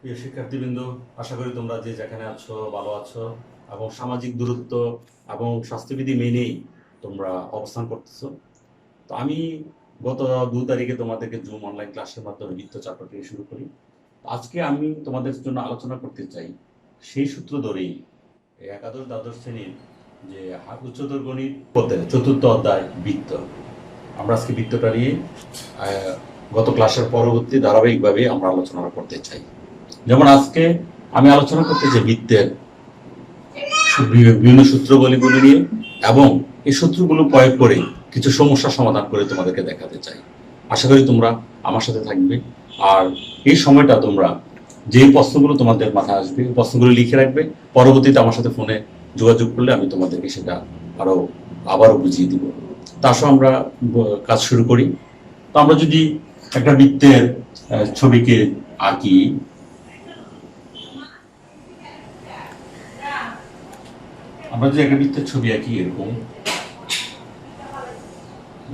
প্রিয় শিক্ষার্থীবৃন্দ, আশা করি তোমরা যে যেখানে আছো ভালো আছো এবং সামাজিক দূরত্ব এবং স্বাস্থ্যবিধি মেনেই তোমরা অবস্থান করতেছো। তো আমি গত 2 তারিখে তোমাদেরকে জুম অনলাইন ক্লাসের মাধ্যমে বৃত্ত চ্যাপ্টারটি শুরু করি। আজকে আমি তোমাদের জন্য আলোচনা করতে চাই সেই সূত্র ধরেই একাদশ দ্বাদশ শ্রেণীর যে উচ্চতর গণিত পথে চতুর্থ অধ্যায় বৃত্ত। আমরা আজকে বৃত্তটা নিয়ে গত ক্লাসের পরবর্তী ধারাবাহিকভাবে আমরা আলোচনা করতে চাই। যেমন আজকে আমি আলোচনা করতে চাই বৃত্তের বিভিন্ন সূত্রগুলি নিয়ে এবং এই সূত্রগুলো প্রয়োগ করে কিছু সমস্যার সমাধান করে তোমাদেরকে দেখাতে চাই। আশা করি তোমরা আমার সাথে থাকবে আর এই সময়টা তোমরা যে প্রশ্নগুলো তোমাদের মাথায় আসবে প্রশ্নগুলো লিখে রাখবে, পরবর্তীতে আমার সাথে ফোনে যোগাযোগ করলে আমি তোমাদেরকে সেটা আবারও বুঝিয়ে দিব। তার সঙ্গে আমরা কাজ শুরু করি। তো আমরা যদি একটা বৃত্তের ছবিকে আঁকি, আমরা যদি একটা বৃত্তের ছবি আঁকি এরকম,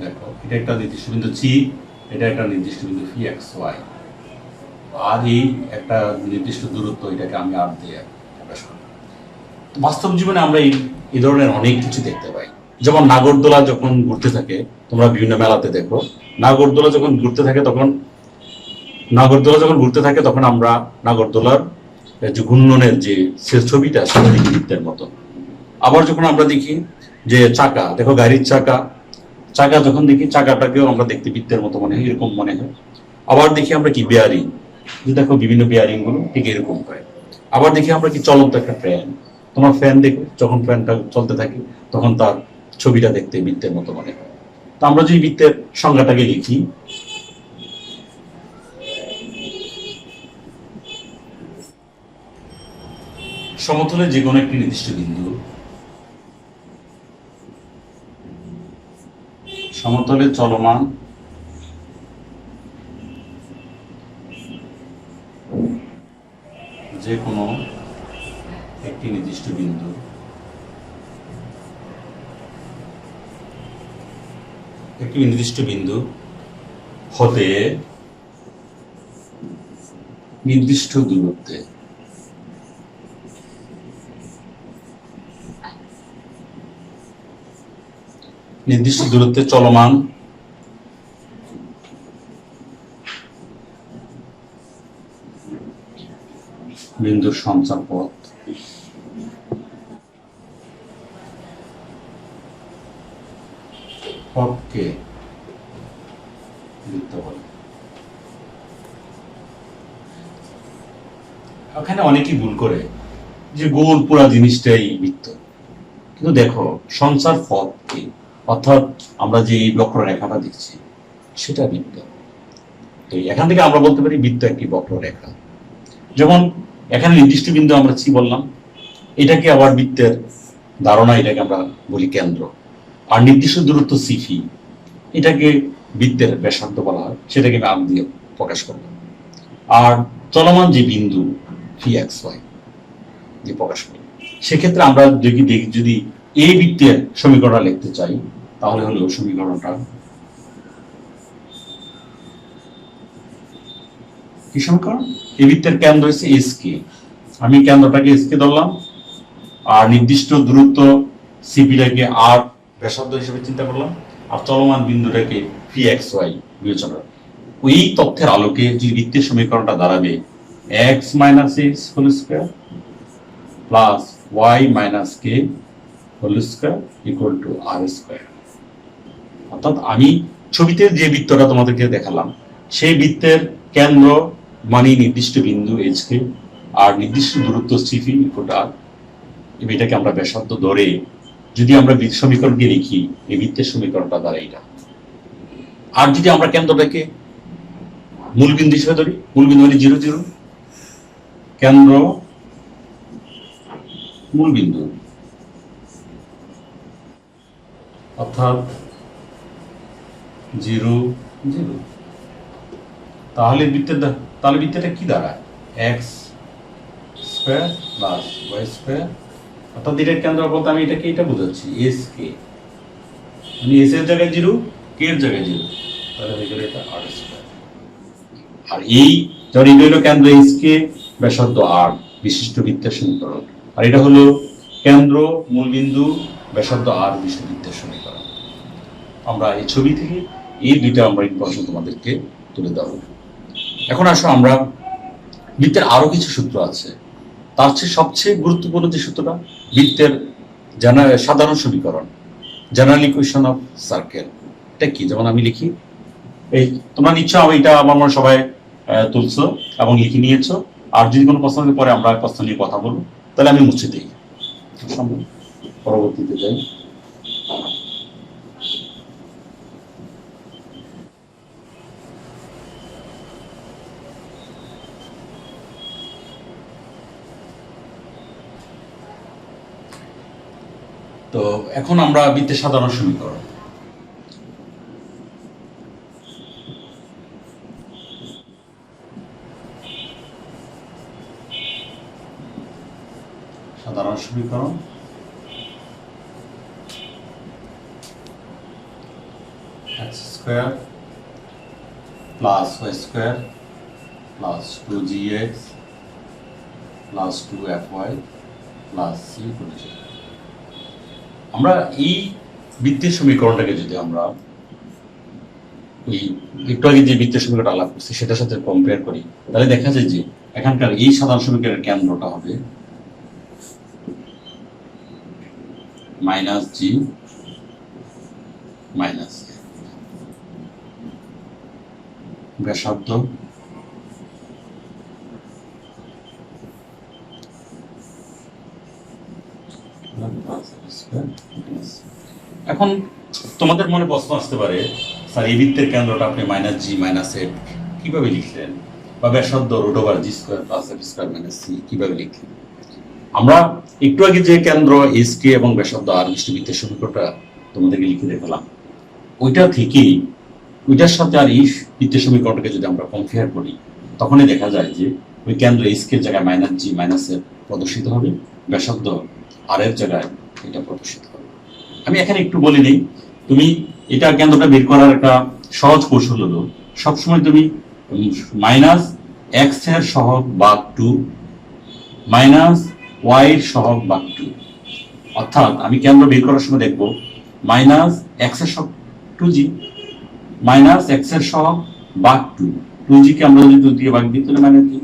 দেখো এটা একটা নির্দিষ্ট বিন্দু সি, এটা একটা নির্দিষ্ট বিন্দু ফি এক্স ওয়াই, আর এই একটা নির্দিষ্ট দূরত্ব, এটাকে আমি আর দিয়ে প্রকাশ করি। বাস্তব জীবনে আমরা এই ধরনের অনেক কিছু দেখতে পাই। যেমন নাগরদোলা যখন ঘুরতে থাকে, তোমরা বিভিন্ন মেলাতে দেখো, নাগরদোলা যখন ঘুরতে থাকে তখন আমরা নাগরদোলার যে ঘূর্ণনের যে ছবিটা সেটা দেখি বৃত্তের মতো। আবার যখন আমরা দেখি যে চাকা, দেখো গাড়ির চাকা যখন দেখি চাকাটাকেও আমরা দেখতে বৃত্তের মতো মনে হয়, এরকম মনে হয়। আবার দেখি আমরা কি বেয়ারিং, যে দেখো বিভিন্ন বেয়ারিং গুলো ঠিক এরকম হয়। আবার দেখি আমরা কি চলন্ত একটা ফ্যান, তোমার ফ্যান দেখো যখন ফ্যানটা চলতে থাকে তখন তার ছবিটা দেখতে বৃত্তের মতো মনে হয়। তো আমরা যদি বৃত্তের সংজ্ঞাটাকে লিখি, সমতলে যে কোনো একটি নির্দিষ্ট বিন্দু, সমতলে চলমান যে কোনো একটি নির্দিষ্ট বিন্দু হতে নির্দিষ্ট দূরত্বে চলমান বিন্দুর সঞ্চার পথকে বৃত্ত বলে। ওখানে অনেকেই ভুল করে যে গোল পুরা জিনিসটাই বৃত্ত, কিন্তু দেখো সঞ্চার পথ কি, অর্থাৎ আমরা যে এই বক্ররেখাটা দেখছি সেটা বৃত্ত। তো এখান থেকে আমরা বলতে পারি বৃত্ত একটি বক্ররেখা। যেমন এখানে নির্দিষ্ট বিন্দু আমরা কি বললাম, এটাকে আবার বৃত্তের ধারণা, এটাকে আমরা বলি কেন্দ্র। আর নির্দিষ্ট দূরত্ব সিফি, এটাকে বৃত্তের ব্যাসার্ধ বলা হয়, সেটাকে আমি আম দিয়ে প্রকাশ করলাম। আর চলমান যে বিন্দু ফি এক্স ওয়াই দিয়ে প্রকাশ করলাম। সেক্ষেত্রে আমরা যদি এই বৃত্তের সমীকরণ লিখতে চাই, তাহলে হলো সমীকরণটা কি সমীকরণ, এই বৃত্তের কেন্দ্র হচ্ছে এস কে, আমি কেন্দ্রটাকে এস কে ধরলাম, আর নির্দিষ্ট দূরত্ব সিপিটাকে আর ব্যাসার্ধ হিসেবে চিন্তা করলাম, আর চলমান বিন্দুটাকে পি এক্স ওয়াই বিবেচনা। ওই তথ্যের আলোকে যে বৃত্তের সমীকরণটা দাঁড়াবে X minus X whole square plus Y minus K whole square equal to R square. অর্থাৎ আমি ছবিতে যে বৃত্তটা তোমাদেরকে দেখালাম, সেই বৃত্তের কেন্দ্র মানে নির্দিষ্ট বিন্দু এইচ কে, আর নির্দিষ্ট দূরত্ব সিপি ইকুয়াল টু আর। এটাকে আমরা ব্যাসার্ধ ধরে যদি আমরা সমীকরণকে লিখি, এই বৃত্তের সমীকরণটা দ্বারা এটা। আর যদি আমরা কেন্দ্রটাকে মূল বিন্দু হিসেবে ধরি, মূল বিন্দু মানে 0 0, কেন্দ্র মূল বিন্দু, অর্থাৎ 0 0, তাহলে বৃত্তটা কি দাঁড়ায়, X square plus Y square. অর্থাৎ এটার কেন্দ্র বলতে আমি এটা বোঝাচ্ছি এস কে, মানে এস এর জায়গায় 0, কে এর জায়গায় 0, তাহলে হয়ে গেল এটা আর স্কোয়ার। আর এই ধর এটা হলো কেন্দ্র এস কে, ব্যাসার্ধ আর বিশিষ্ট বৃত্তের সমীকরণ, আর এটা হলো কেন্দ্র মূলবিন্দু ব্যাসার্ধ আর বিশিষ্ট বৃত্তের সমীকরণ। আমরা এই ছবি থেকে এই দুইটা আমরা ইনফরমেশন তোমাদেরকে তুলে দেবো। এখন আসো আমরা বৃত্তের আরো কিছু সূত্র আছে, তার চেয়ে সবচেয়ে গুরুত্বপূর্ণ যে সূত্রটা বৃত্তের সাধারণ সমীকরণ, জেনারেল ইকুয়েশন অফ সার্কেল। এটা কি? যেমন আমি লিখি, এই তোমরা নিচ্ছ, আমি এটা আমার মনে সবাই তুলছো এবং লিখে নিয়েছো। আর যদি কোনো প্রশ্ন পরে আমরা প্রশ্ন নিয়ে কথা বলবো, তাহলে আমি মুছে দিই, পরবর্তীতে যাই। তো এখন আমরা বৃত্তের সাধারণ সমীকরণ, সাধারণ সমীকরণ x square plus y square plus 2gx plus 2fy plus c equal to 0। আমরা এই বৃত্তের সমীকরণটাকে যদি আমরা এই একটু আগে যে বৃত্তের সমীকরণটা আলাপ করছি সেটার সাথে কম্পেয়ার করি, তাহলে দেখা যায় যে এখানকার এই সাধারণ সমীকরণের কেন্দ্রটা হবে মাইনাস জি মাইনাস ব্যাসার্ধ এখন তোমাদের মনে প্রশ্ন আসতে পারে, স্যার এই বৃত্তের কেন্দ্রটা আপনি মাইনাস জি মাইনাস এফ কিভাবে লিখলেন, বা ব্যাসার্ধ root over G square plus F square minus C কিভাবে লিখলেন? আমরা একটু আগে যে কেন্দ্র এস কে এবং ব্যাসার্ধ আর বিশিষ্ট বৃত্তের সমীকরণটা তোমাদেরকে লিখে দেখালাম, ওইটা থেকেই ওইটার সাথে আর এই বৃত্তের সমীকরণটাকে যদি আমরা কম্পেয়ার করি, তখনই দেখা যায় যে ওই কেন্দ্র এস কে জায়গায় মাইনাস জি মাইনাস এফ প্রদর্শিত হবে, ব্যাসার্ধ আর এর জায়গায় এটা প্রদর্শিত হবে। আমি এখানে একটু বলে নিই, তুমি এটা কেন্দ্রটা বের করার একটা সহজ কৌশল হলো, সবসময় তুমি মাইনাস এক্স এর সহগ ভাগ 2 মাইনাস ওয়াই এর সহগ ভাগ 2, অর্থাৎ আমি কেন্দ্র বের করার সময় দেখবো মাইনাস এক্স এর সহগ 2g মাইনাস এক্স এর সহগ ভাগ 2g কে আমরা যদি 2 দিয়ে ভাগ দিই তাহলে মাইনাস জি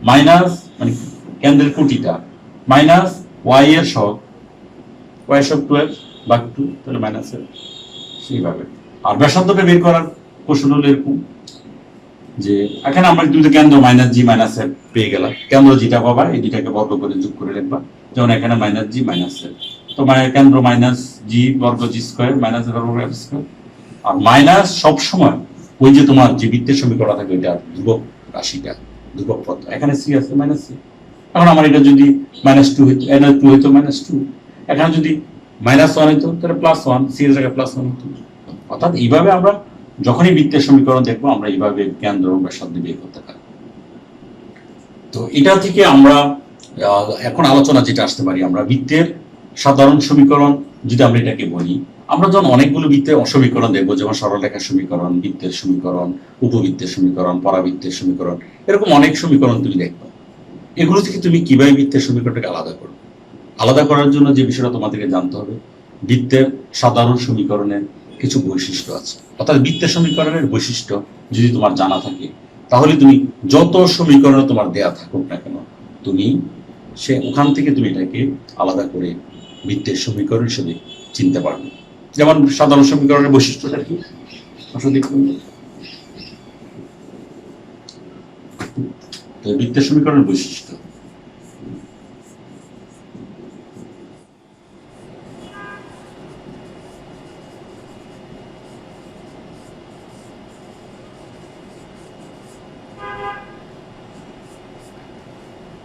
মাইনাস মানে কেন্দ্রের কোটিটা মাইনাস ওয়াই এর সহগ y সব 12 ভাগ 2 তাহলে মাইনাস এর সেইভাবে। আর ব্যাসার্ধকে বের করার কৌশল হলো এরকম যে এখানে আমরা দুটো কেন্দ্র মাইনাস জি মাইনাস এফ পেয়ে গেলাম, কেন্দ্র যেটা পাবা এই দুটাকে বর্গ করে যোগ করে লিখবা, যেমন এখানে মাইনাস জি মাইনাস এফ, তো মানে কেন্দ্র মাইনাস জি বর্গ জি স্কয়ার মাইনাস এফ বর্গ এফ স্কয়ার। আর মাইনাস সব সময় ওই যে তোমার যে বৃত্তের সমীকরণ থাকে ওইটা ধ্রুবক রাশিটা, ধ্রুবক পদ, এখানে সি আছে মাইনাস সি। এখন আমার এটা যদি মাইনাস 2 হইতো, এন 2 হইতো মাইনাস 2, এখানে যদি মাইনাস 1 হইতো তাহলে প্লাস 1, সি এর জায়গায় প্লাস 1 হতো। অর্থাৎ এইভাবে আমরা যখনই বৃত্তের সমীকরণ দেখবো আমরা এইভাবে কেন্দ্র ব্যাসার্ধ বের করতে পারি। তো এটা থেকে আমরা এখন আলোচনা যেটা আসতে পারি, আমরা বৃত্তের সাধারণ সমীকরণ যদি আমরা এটাকে বলি, আমরা যখন অনেকগুলো বৃত্তের সমীকরণ দেখবো, যেমন সরলরেখার সমীকরণ, বৃত্তের সমীকরণ, উপবৃত্তের সমীকরণ, পরাবৃত্তের সমীকরণ, এরকম অনেক সমীকরণ তুমি দেখবে। এগুলো থেকে তুমি কিভাবে বৃত্তের সমীকরণটাকে আলাদা করবে? আলাদা করার জন্য যে বিষয়টা তোমাদেরকে জানতে হবে, বৃত্তের সাধারণ সমীকরণের কিছু বৈশিষ্ট্য আছে, অর্থাৎ বৃত্তের সমীকরণের বৈশিষ্ট্য যদি তোমার জানা থাকে, তাহলে তুমি যত সমীকরণ তোমার দেয়া থাকুক না কেন, তুমি সে ওখান থেকে তুমি এটাকে আলাদা করে বৃত্তের সমীকরণ হিসেবে চিনতে পারবে। যেমন সাধারণ সমীকরণের বৈশিষ্ট্যটা কি বৃত্তের সমীকরণের বৈশিষ্ট্য,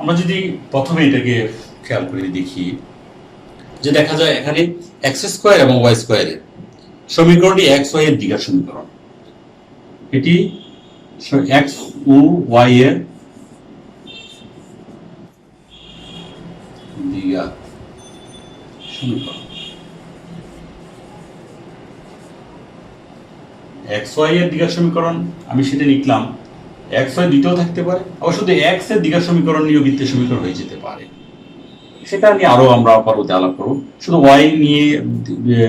আমরা যদি প্রথমে এটাকে খেয়াল করে দেখি, যে দেখা যায় এখানে এক্স স্কয়ার এবং ওয়াই স্কয়ারের সমীকরণটি এক্স ওয়াই এর দ্বিঘাত সমীকরণ, এটি এক্স ও ওয়াই এর দ্বিঘাত সমীকরণ। এক্স ওয়াই এর দ্বিঘাত সমীকরণ আমি সেটা লিখলাম এক্স ওয়াই দুইটাও থাকতে পারে, আবার শুধু এক্স এর দ্বিঘাত সমীকরণ নিয়ে বৃত্তের সমীকরণ হয়ে যেতে পারে। সেটা নিয়ে আরো আমরা পরবর্তী আলাপ করব। শুধু ওয়াই নিয়ে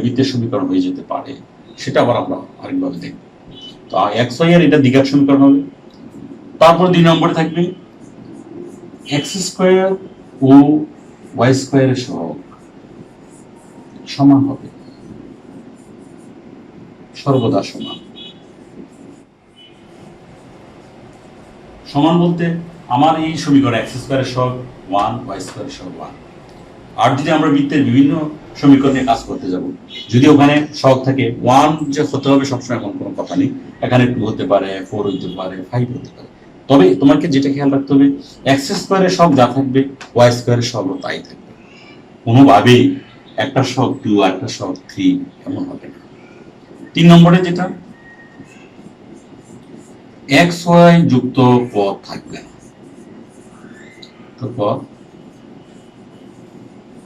বৃত্তের সমীকরণ হয়ে যেতে পারে, সেটা আবার আমরা আরেকভাবে দেখব। তো এক্স ওয়াই এর এটা দ্বিঘাত সমীকরণ হবে। তারপর 2 নম্বরে থাকবে এক্স স্কোয়ার ও ওয়াই স্কোয়ারের সহগ সমান হবে, সর্বদা সমান। সমান বলতে আমার এই সমীকরণ এক্স স্কোয়ারের সহগ 1, ওয়াই স্কোয়ারের সহগ 1। আর যদি আমরা বৃত্তের বিভিন্ন সমীকরণে কাজ করতে যাব, যদি ওখানে সহগ থাকে 1 যে হতে হবে সবসময় এমন কোনো কথা নেই, এখানে 2 হতে পারে, 4 হতে পারে, 5 হতে পারে। তবে তোমাকে যেটা খেয়াল রাখতে হবে, এক্স স্কোয়ারের সহগ যা থাকবে ওয়াই স্কোয়ারের সহগও তাই থাকবে। কোনোভাবেই একটা সহগ 2 আর একটা সহগ 3 এমন হবে না। 3 নম্বরে যেটা এক্স ওয়াই যুক্ত পদ থাকবে না, তো পদ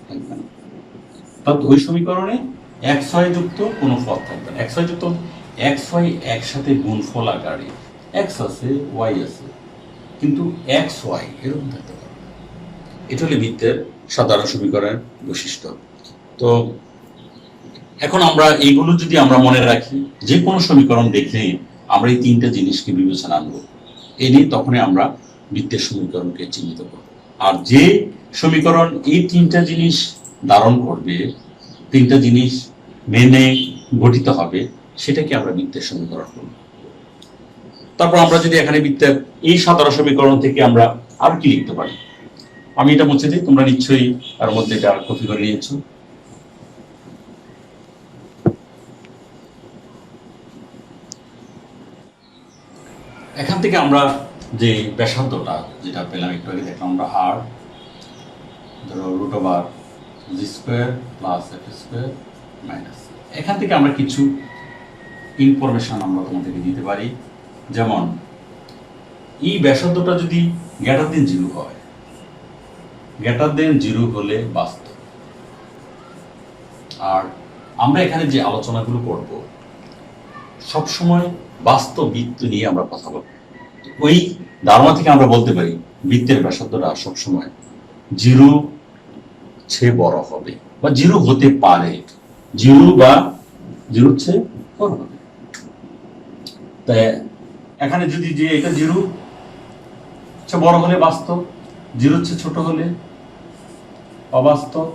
থাকবে না। অর্থাৎ ওই সমীকরণে এক্স ওয়াই যুক্ত কোনো পদ থাকবে না। এক্স ওয়াই যুক্ত এক্স ওয়াই একসাথে গুণফল আকারে, এক্স আছে ওয়াই আছে, কিন্তু এক্স ওয়াই এরকম থাকতে পারে। এটা হলে বৃত্তের সাধারণ সমীকরণের বৈশিষ্ট্য। তো এখন আমরা এইগুলো যদি আমরা মনে রাখি, যে কোনো সমীকরণ দেখলে আমরা এই 3টা জিনিসকে বিবেচনা আনব, এই নিয়ে তখনই আমরা বৃত্তের সমীকরণকে চিহ্নিত করব। আর যে সমীকরণ এই 3টা জিনিস ধারণ করবে, 3টা জিনিস মেনে গঠিত হবে, সেটাকে আমরা বৃত্তের সমীকরণ করব। তারপর আমরা যদি এখানে বৃত্তের এই সাধারণ সমীকরণ থেকে আমরা আর কি লিখতে পারি, আমি এটা মুছে দিই, তোমরা নিশ্চয়ই তার মধ্যে এটা কপি করে নিয়েছো। এখান থেকে আমরা যে ব্যাসার্ধটা যেটা পেলাম একটু আগে দেখলাম আমরা, আর ধরো √g² + f² - এখান থেকে আমরা কিছু ইনফরমেশন আমরা তোমাদেরকে দিতে পারি। যেমন এই ব্যাসার্ধটা যদি >0 হয়, >0 হলে বাস্তব। আর আমরা এখানে যে আলোচনাগুলো করব সবসময় বাস্তব বৃত্ত নিয়ে আমরা কথা বলব। ওই ধারণা থেকে আমরা বলতে পারি বৃত্তের ব্যাসার্ধটা সবসময় 0 চেয়ে বড় হবে, বা 0 হতে পারে, 0 বা 0 চেয়ে বড় হবে। তাই এখানে যদি যে এটা 0 চেয়ে বড় হলে বাস্তব, 0 চেয়ে ছোট হলে অবাস্তব।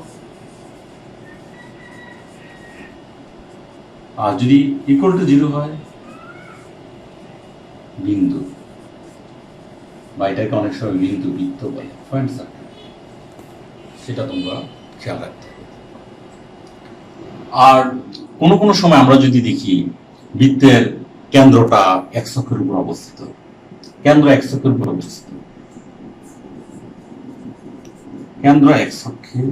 আর যদি =0 হয়, বিন্দু, বা এটাকে অনেক সময় বিন্দু বৃত্ত বলে, পয়েন্ট সার্কেল, সেটা তোমরা খেয়াল রাখতে হবে। আর কোনো কোনো সময় আমরা যদি দেখি বৃত্তের কেন্দ্রটা x অক্ষের উপর অবস্থিত, কেন্দ্র x অক্ষের উপর অবস্থিত, কেন্দ্র x অক্ষের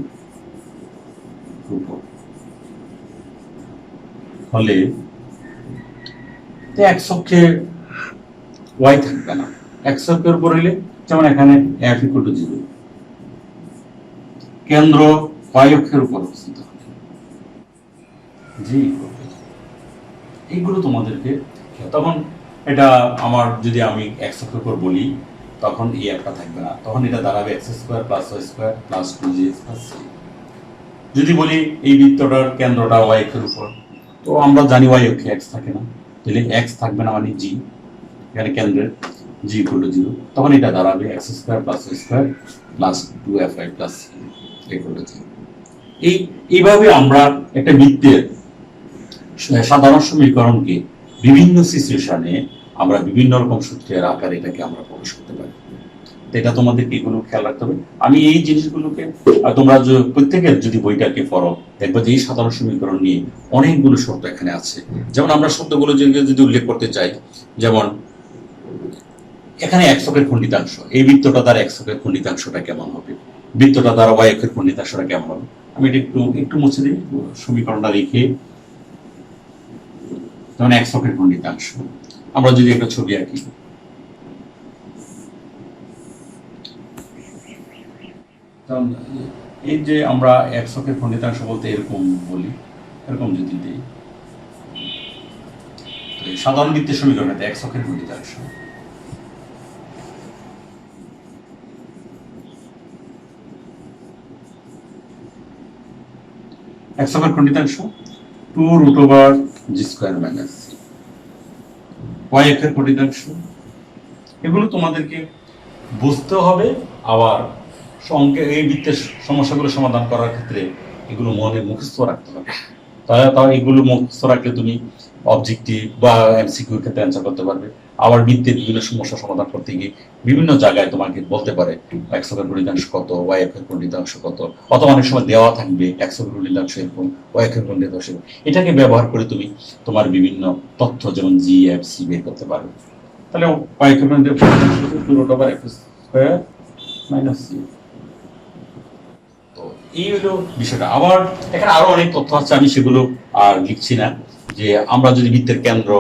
উপর হলে x অক্ষে y থাকবে না। x অক্ষের উপর হলে, যেমন এখানে f = 0, কেন্দ্র y অক্ষের উপর অবস্থিত হবে, এইগুলো তোমাদেরকে, তখন এটা আমার যদি আমি x অক্ষের উপর বলি, তখন এই একটা থাকবে না, তখন এটা দাঁড়াবে x² + y² + 2gx + c। যদি বলি এই বৃত্তটার কেন্দ্রটা y অক্ষের উপর, তো আমরা জানি y অক্ষে x থাকে না, তাহলে x থাকবে না, মানে g, এখানে কেন্দ্রের g = 0, তখন এটা দাঁড়াবে x² + y² + 2fi + c = 0। এইভাবে আমরা একটা বৃত্তের সাধারণ সমীকরণকে বিভিন্ন সিচুয়েশনে আমরা বিভিন্ন রকম সূত্রের আকারে এটাকে আমরা প্রকাশ করতে পারি। এটা তোমাদেরকে এগুলো খেয়াল রাখতে হবে। আমি এই জিনিসগুলোকে, তোমরা প্রত্যেকের যদি বইটাকে পড়ো, দেখবে যে এই সাধারণ সমীকরণ নিয়ে অনেকগুলো শর্ত এখানে আছে। যেমন আমরা শব্দগুলো যদি উল্লেখ করতে চাই, যেমন এখানে x অক্ষের খণ্ডিতাংশ, এই বৃত্তটা দ্বারা x অক্ষের খণ্ডিতাংশটা কেমন হবে, বৃত্তটা দ্বারা y অক্ষের খণ্ডিতাংশটা কেমন হবে। আমি এটা একটু মুছে দিই সমীকরণটা লিখে। যেমন x অক্ষের খণ্ডিতাংশ, আমরা যদি একটা ছবি আঁকি, এই যে আমরা x অক্ষের খণ্ডিতাংশ বলতে এরকম বলি, এরকম যদি দিই, সাধারণ বৃত্তের সমীকরণ x অক্ষের খণ্ডিতাংশ, এক্স অক্ষের খণ্ডিতাংশ 2√g² মাইনাস ওয়াই অক্ষের খণ্ডিতাংশ। এগুলো তোমাদেরকে বুঝতে হবে, আবার অঙ্কে এই বৃত্তের সমস্যাগুলো সমাধান করার ক্ষেত্রে এগুলো মনে মুখস্থ রাখতে হবে। তাও এগুলো মুখস্থ রাখলে তুমি অবজেক্টিভ বা এমসিকিউর ক্ষেত্রে অ্যান্সার করতে পারবে। আবার বৃত্তের বিভিন্ন সমস্যা সমাধান করতে গিয়ে বিভিন্ন জায়গায় তোমাকে বলতে পারে এক্স অক্ষের খণ্ডিতাংশ কত, ওয়াই অক্ষের খণ্ডিতাংশ কত, অথবা অনেক সময় দেওয়া থাকবে এক্স অক্ষের খণ্ডিতাংশ এরকম, ওয়াই অক্ষের খণ্ডিতাংশ এরকম। এটাকে ব্যবহার করে তুমি তোমার বিভিন্ন তথ্য যেমন জি এফ সি বের করতে পারবে। তাহলে ওয়াই অক্ষের খণ্ডিতাংশ √x² মাইনাস সি। তো এই হলো বিষয়টা। আবার এখানে আরো অনেক তথ্য আছে, আমি সেগুলো আর লিখছি না। যে আমরা যদি বৃত্তের কেন্দ্র,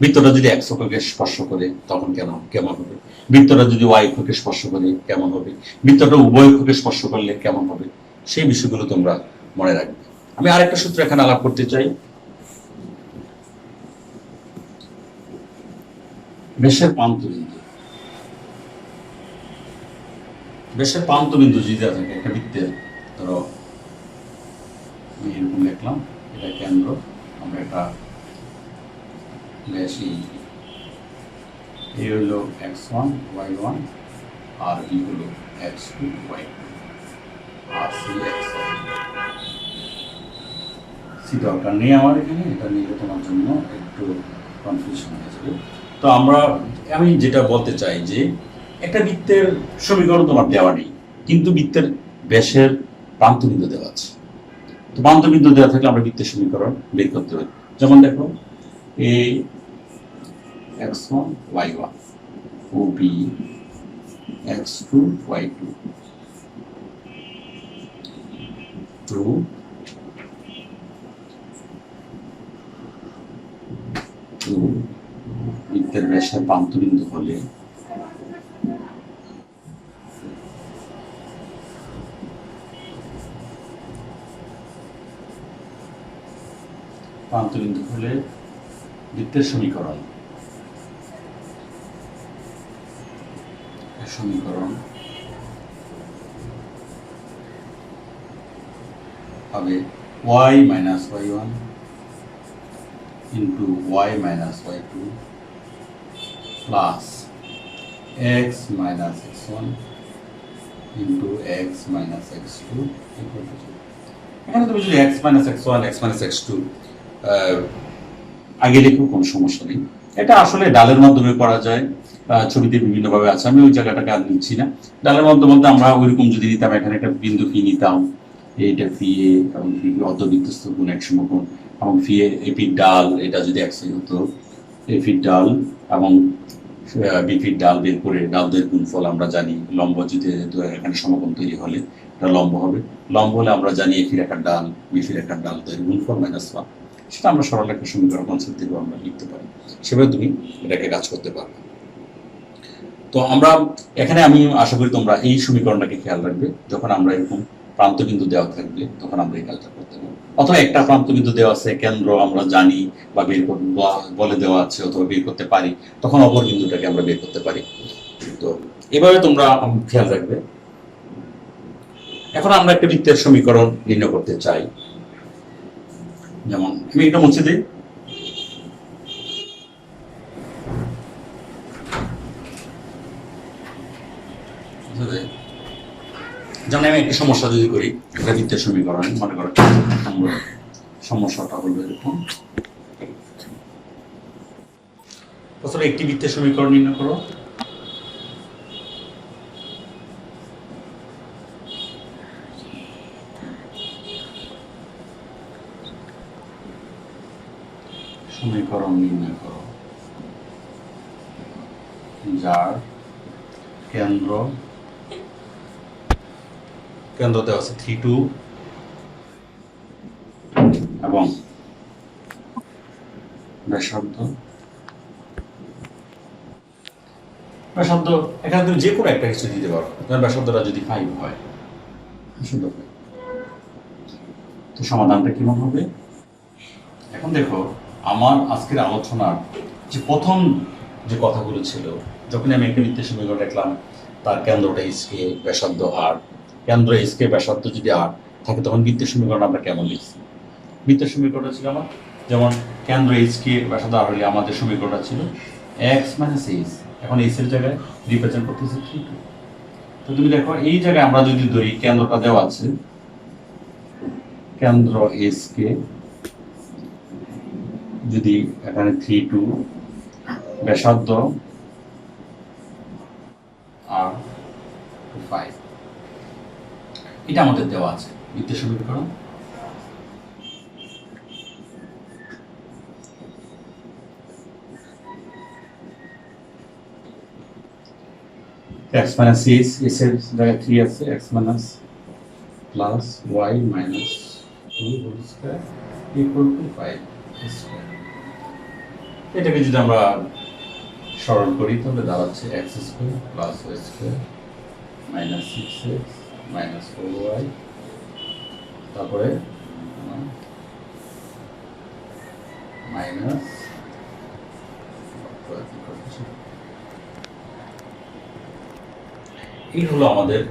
বৃত্তটা যদি এক্স অক্ষকে স্পর্শ করে তখন কেমন হবে, বৃত্তটা যদি ওয়াই অক্ষকে স্পর্শ করে কেমন হবে, বৃত্তটা উভয় অক্ষকে স্পর্শ করলে কেমন হবে, সেই বিষয়গুলো তোমরা মনে রাখবে। আমি আরেকটা সূত্র এখানে আলাপ করতে চাই। বেশের প্রান্তবিন্দু, বেশের প্রান্তবিন্দু যদি থাকে একটা বৃত্তের, ধরো আমি এরকম লিখলাম, এটা কেন্দ্র, আমরা এটা ব্যাস এই হলো x1 y1 আর এই হলো x2 y2 আর c x1। সি দরকার নেই আমার এখানে, এটা নিয়ে তোমার জন্য একটু কনফিউশন হয়ে যাবে। তো আমি যেটা বলতে চাই যে একটা বৃত্তের সমীকরণ তোমার দেওয়া নেই, কিন্তু বৃত্তের ব্যাসের প্রান্তবিন্দু দেওয়া আছে। তো প্রান্তবিন্দু দেওয়া থাকলে আমরা বৃত্তের সমীকরণ বের করতে পারি। যেমন দেখো এ x1 y1 O b x2 y2 to বৃত্তের ব্যাসের প্রান্তবিন্দু হলে বৃত্তের সমীকরণ হবে y minus y1 into y minus y2 plus x minus x1 into x minus x2 equal to 0। এখানে তুমি যদি x minus x1 x minus x2 আগে লিখো, কোনো সমস্যা নেই। এটা আসলে ডালের মাধ্যমে করা যায়, ছবিতে বিভিন্ন ভাবে আছে, আমি ওই জায়গাটাকে আর নিচ্ছি না। ডালের মাধ্যমে বলতে আমরা ওইরকম যদি নিতাম, এখানে একটা বিন্দু ফি নিতাম, এইটা ফি এ এবং ফি অর্ধবৃত্তস্থ গুণ এক সমকোণ, এবং ফি এ এপির ডাল, এটা যদি এক্স হতো এপির ডাল এবং বিপির ডাল বের করে ডালদের গুণফল আমরা জানি। লম্ব যদি এখানে সমকোণ তৈরি হলে এটা লম্ব হবে, লম্ব হলে আমরা জানি এপির একটা ডাল বিপির একটা ডাল এর গুণফল মাইনাস 1। সেটা আমরা সরল একটা সমীকরণ কনসেপ্ট থেকে আমরা লিখতে পারি, সেভাবে তুমি এটাকে কাজ করতে পারবে। তো আমরা এখানে আমি আশা করি তোমরা এই সমীকরণটাকে খেয়াল রাখবে, যখন আমরা এরকম প্রান্তবিন্দু দেওয়া থাকবে তখন আমরা এই কাজটা করতে পারবো। অথবা একটা প্রান্তবিন্দু দেওয়া আছে, কেন্দ্র আমরা জানি বা বের বলে দেওয়া আছে অথবা বের করতে পারি, তখন অপর বিন্দুটাকে আমরা বের করতে পারি। তো এভাবে তোমরা খেয়াল রাখবে। এখন আমরা একটা বৃত্তের সমীকরণ নির্ণয় করতে চাই। যেমন আমি এটা মুছে দিই, যেমন আমি একটা সমস্যা যদি করি, একটা বৃত্তের সমীকরণ মনে করো, সমস্যাটা হলো এরকম। প্রথমে একটি বৃত্তের সমীকরণ নির্ণয় করো। সমীকরণ নির্ণয় করো যার কেন্দ্র দেওয়া আছে 3 2 এবং ব্যাসার্ধ এখানে তুমি যে কোনো একটা কিছু দিতে পারো। ব্যাসার্ধটা যদি 5 হয়, তো সমাধানটা কেমন হবে? এখন দেখো, আমার আজকের আলোচনার যে প্রথম যে কথাগুলো ছিল, যখন আমি একটা বৃত্তের সমীকরণ দেখলাম, তার কেন্দ্রটা এসকে, ব্যাসার্ধ আর, কেন্দ্র এসকে ব্যাসার্ধ যদি আর, থাকে তখন বৃত্তের সমীকরণ আমরা কেমন লিখছি? বৃত্তের সমীকরণটা ছিল আমার যেমন কেন্দ্র এইচ কে ব্যাসার্ধ আর হলে আমাদের সমীকরণটা ছিল এক্স মাইনাস এইচ। এখন এইচ এর জায়গায় রিপ্রেজেন্ট করতেছি 3 2। তো তুমি দেখো এই জায়গায় আমরা যদি ধরি কেন্দ্রটা দেওয়া আছে, কেন্দ্র এইচ কে যদি এখানে 3 2 ব্যাসার্ধ আর 5, এটা আমাদের দেওয়া আছে বৃত্তের সমীকরণ। x minus h, h এর জায়গায় 3 আছে, x minus plus y minus 2 whole square equal to 5 square। এটাকে যদি আমরা সরল করি তাহলে দাঁড়াচ্ছে x square plus y square minus 6x minus 4y, তারপরে মাইনাস এই হলো আমাদের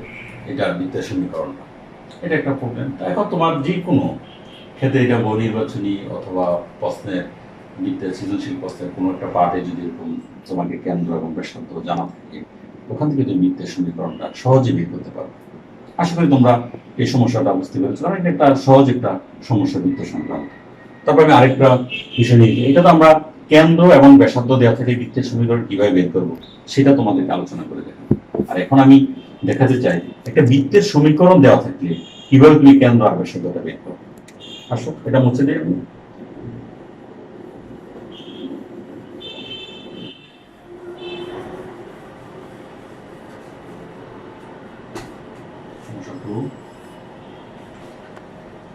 এটা বৃত্তের সমীকরণটা। এটা একটা প্রবলেম। এখন তোমার যে কোনো ক্ষেত্রে এটা বহু নির্বাচনী অথবা প্রশ্নের বৃত্তের সৃজনশীল প্রশ্নের কোনো একটা পার্টে যদি এরকম তোমাকে কেন্দ্র এবং ব্যাসার্ধ জানা থাকে, ওখান থেকে তুমি বৃত্তের সমীকরণটা সহজে বের করতে পারবে। আশা করি তোমরা এই সমস্যাটা বুঝতে পেরেছো। কারণ এটা একটা সহজ একটা সমস্যা বৃত্ত সংক্রান্ত। তারপর আমি আরেকটা বিষয় নিয়ে এটা তো আমরা কেন্দ্র এবং ব্যাসার্ধ দেওয়া থেকে বৃত্তের সমীকরণ কিভাবে বের করবো সেটা তোমাদেরকে আলোচনা করে দেখাবো। আর এখন আমি দেখাতে চাই একটা বৃত্তের সমীকরণ দেওয়া থাকলে কিভাবে তুমি কেন্দ্র আর ব্যাসার্ধটা বের করো। আসো এটা মুছে দিই আমি।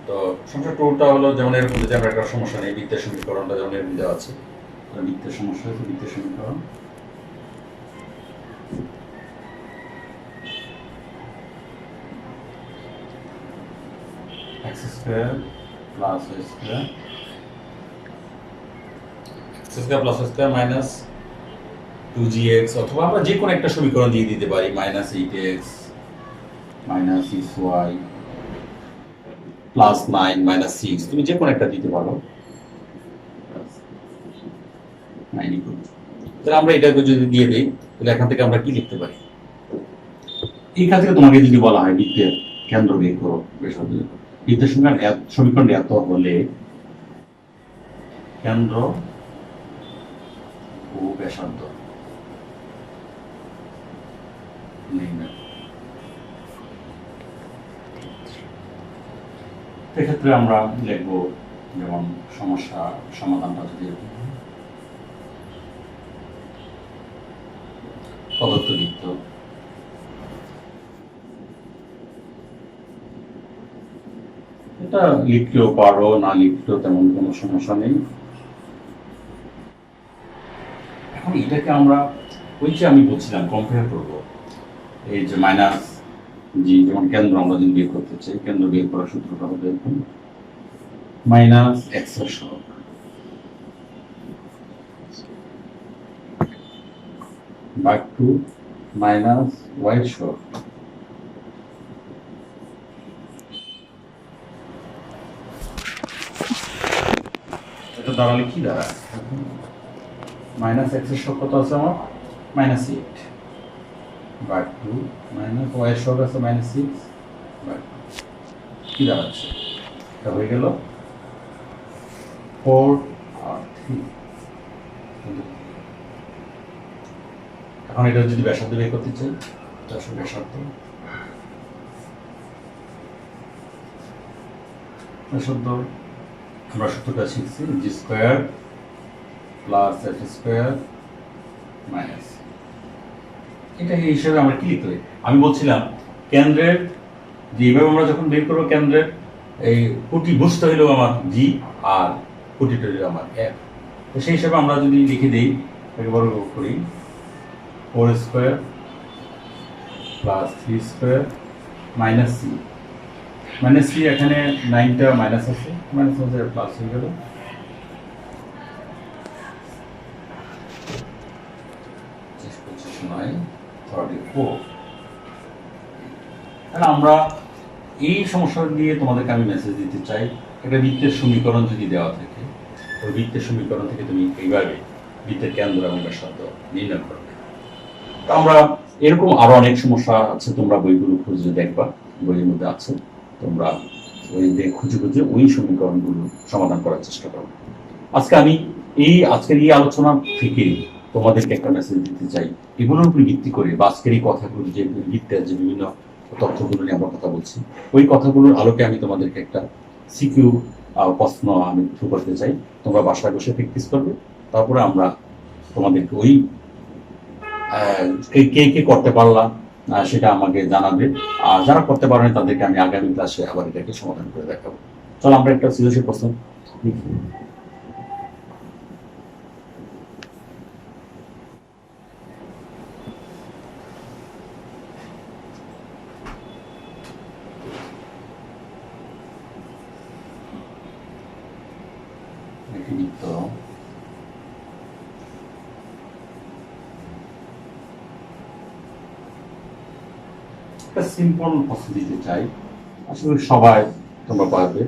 তো সমস্যা 2টা হলো যেমন এরকম যদি আমরা একটা সমস্যা নেই, বৃত্তের সমীকরণটা যেমন এরকম দেওয়া আছে, বৃত্তের সমস্যা হচ্ছে বৃত্তের সমীকরণ x square plus y square plus y square minus 2gx, অথবা আমরা যে কোনো একটা সমীকরণ দিয়ে দিতে পারি minus 8x minus 6y plus 9 minus 6, তুমি যে কোনো একটা দিতে পারো। তাহলে আমরা এটাকে যদি দিয়ে দিই তাহলে এখান থেকে আমরা কি লিখতে পারি? এইখান থেকে তোমাকে যদি বলা হয় বৃত্তের কেন্দ্র বের করো ব্যাসার্ধ, বৃত্তের সমীকরণ এত হলে কেন্দ্র ও ব্যাসার্ধ এক্ষেত্রে আমরা লিখবো যেমন সমস্যা সমাধানটা যদি প্রদত্ত বৃত্ত এটা লিখতেও পারো, না লিখতেও তেমন কোনো সমস্যা নেই। এখন এটাকে আমরা ওই যে আমি বলছিলাম কম্পেয়ার করবো, এই যে মাইনাস জি যেমন কেন্দ্র আমরা যদি বের করতে চাই, কেন্দ্র বের করার সূত্রটা হবে এরকম মাইনাস এক্স এর সহগ বাই 2 মাইনাস ওয়াই এর সহগ। এটা দাঁড়ালে কি দাঁড়ায়? মাইনাস এক্স এর সহগ কত আছে আমার? মাইনাস 8 বাই 2 মাইনাস ওয়াই এর সহগ আছে মাইনাস 6 বাই কি দাঁড়াচ্ছে? এটা হয়ে গেল 4 আর 3। এখন এটা যদি ব্যাসার্ধ বের করতে চাই, তাহলে ব্যাসার্ধ আমরা সূত্রটা শিখছি G square plus F square minus, এটা এই হিসেবে আমরা কি লিখতে পারি? আমি বলছিলাম কেন্দ্রের যেভাবে আমরা যখন বের করবো কেন্দ্রের এই কোটি বুঝতে হইলো আমার জি আর কোটিটা হইলো আমার এফ। তো সেই হিসাবে আমরা যদি লিখে দিই একে বর্গ করি 4 square plus 3 square minus C, minus C এখানে 9টা মাইনাস আছে, মাইনাস আছে প্লাস হয়ে গেল 34। তাহলে আমরা এই সমস্যা নিয়ে তোমাদেরকে আমি মেসেজ দিতে চাই, একটা বৃত্তের সমীকরণ যদি দেওয়া থাকে, ওই বৃত্তের সমীকরণ থেকে তুমি এইভাবে বৃত্তের কেন্দ্র এবং ব্যাসার্ধ নির্ণয় করবে। তো আমরা এরকম আরো অনেক সমস্যা আছে, তোমরা বইগুলো খুঁজে দেখবা, বইয়ের মধ্যে আছে, তোমরা ওই খুঁজে খুঁজে ওই সমীকরণগুলো সমাধান করার চেষ্টা করো। আমি আজকের এই আলোচনা থেকে তোমাদেরকে একটা মেসেজ দিতে চাই, এগুলোর উপর ভিত্তি করে বা আজকের এই কথাগুলো যে বৃত্তের যে বিভিন্ন তথ্যগুলো নিয়ে আমরা কথা বলছি, ওই কথাগুলোর আলোকে আমি তোমাদেরকে একটা সিকিউ প্রশ্ন আমি শুরু করতে চাই। তোমরা বাসায় বসে প্র্যাকটিস করবে, তারপরে আমরা তোমাদেরকে ওই কে কে করতে পারলাম সেটা আমাকে জানাবে, আর যারা করতে পারেন তাদেরকে আমি আগামী ক্লাসে আবার এটাকে সমাধান করে দেখাবো। চলো আমরা একটা সৃজনশীল প্রশ্ন লিখি। একটি বৃত্ত একটা সিম্পল প্রশ্ন দিতে চাই, আসলে সবাই তোমরা পারবে।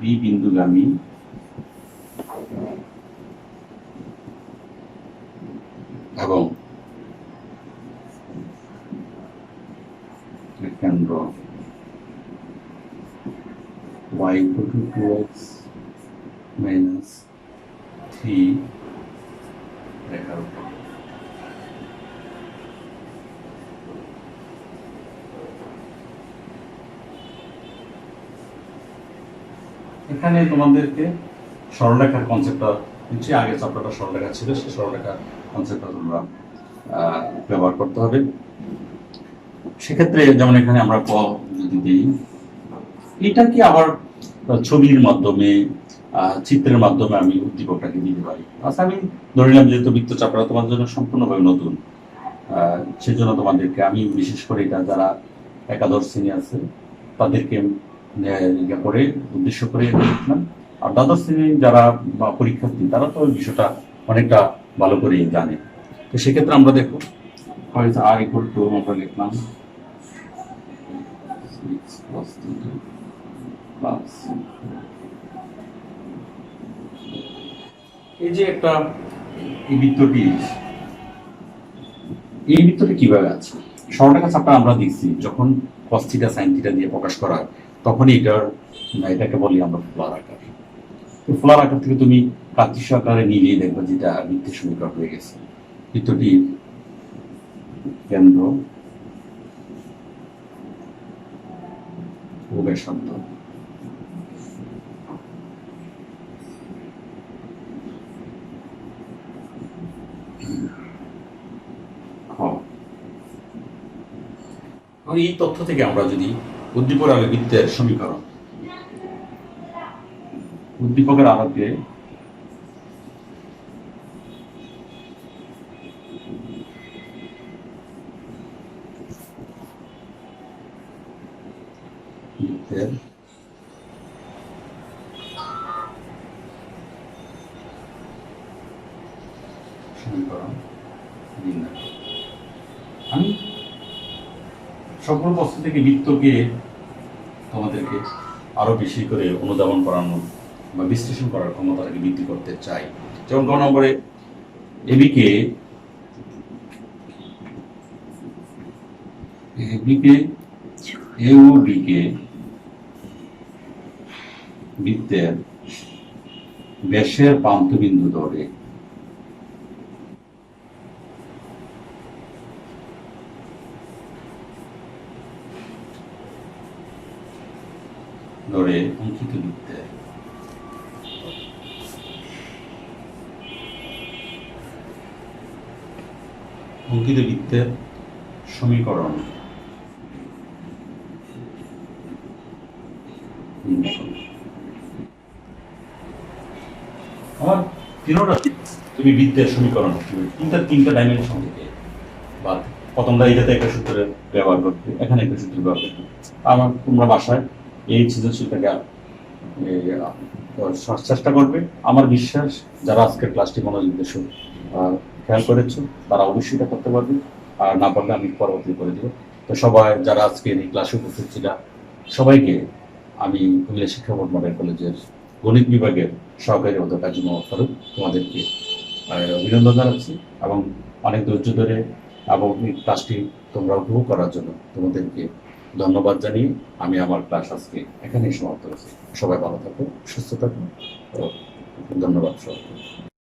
বি বিন্দুগামী এবং কেন্দ্র y equal to 2x minus 3 রেখার উপর। এখানে তোমাদেরকে সরলরেখার কনসেপ্টটা নিচে, আগে চ্যাপ্টারটা সরলরেখা ছিল, সেই সরলরেখার কনসেপ্টটা তোমরা ব্যবহার করতে হবে। সেক্ষেত্রে যেমন এখানে আমরা ক যদি দিই, এটা কি আবার ছবির মাধ্যমে চিত্রের মাধ্যমে আমি উদ্দীপকটাকে দিতে পারি। আচ্ছা, আমি ধরে নিলাম যেহেতু বৃত্তচাপটা তোমাদের জন্য সম্পূর্ণভাবে নতুন, সেজন্য তোমাদেরকে আমি বিশেষ করে এটা যারা একাদশ শ্রেণী আছে তাদেরকে করে উদ্দেশ্য করে দেখলাম, আর দ্বাদশ শ্রেণী যারা পরীক্ষার্থী তারা তো ওই বিষয়টা অনেকটা ভালো করেই জানে। তো সেক্ষেত্রে আমরা দেখো হয়তো আর ইকুয়াল টু আমরা লিখলাম 6 এই যে একটা এই বৃত্তটি কিভাবে আছে, সরলরেখা চাপটা আমরা দেখছি যখন cos থিটা sin থিটা দিয়ে প্রকাশ করা হয় তখনই এটাকে বলি আমরা ফ্লার আকার। তো ফ্লার আকার থেকে তুমি কার্তিস্য আকারে নিলেই দেখবে যেটা বৃত্তের সমীকরণ হয়ে গেছে। বৃত্তটির কেন্দ্র ও ব্যাসার্ধ এই তথ্য থেকে আমরা যদি উদ্দীপকের আলোকে বৃত্তের সমীকরণ, উদ্দীপকের আলোকে বৃত্তের সমীকরণ নির্ণয়, আমি সকল বস্তু থেকে বৃত্তকে তোমাদেরকে আরো বেশি করে অনুধাবন করানো বা বিশ্লেষণ করার ক্ষমতাটাকে বৃদ্ধি করতে চাই। যেমন গ নম্বরে এবিকে এ ও বিকে বৃত্তের ব্যাসের প্রান্তবিন্দু ধরে অঙ্কিত বৃত্তের সমীকরণ আমার তুমি বৃত্তের সমীকরণ তিনটা ডাইমেনশন থেকে বা প্রথমটা এটাতে একটা সূত্রের ব্যবহার করতে, এখানে একটা সূত্র ব্যবহার করতে। তোমরা বাসায় এই সৃজনশীলটাকে চেষ্টা করবে। আমার বিশ্বাস যারা আজকের ক্লাসটি মনোযোগ দিয়ে খেয়াল করেছো তারা অবশ্যই এটা করতে পারবে, আর না পারলে আমি পরবর্তী করে দেবো। তো সবাই যারা আজকের এই ক্লাসে উপস্থিত ছিল সবাইকে আমি কুমিল্লা শিক্ষা বোর্ড মডেল কলেজের গণিত বিভাগের সহকারী অধ্যক্ষ কাজী মোহাম্মদ ফারুক তোমাদেরকে অভিনন্দন জানাচ্ছি, এবং অনেক ধৈর্য ধরে এবং এই ক্লাসটি তোমরা উপভোগ করার জন্য তোমাদেরকে ধন্যবাদ জানিয়ে আমি আমার ক্লাস আজকে এখানেই সমাপ্ত করছি। সবাই ভালো থাকো, সুস্থ থাকো, ধন্যবাদ সবাইকে।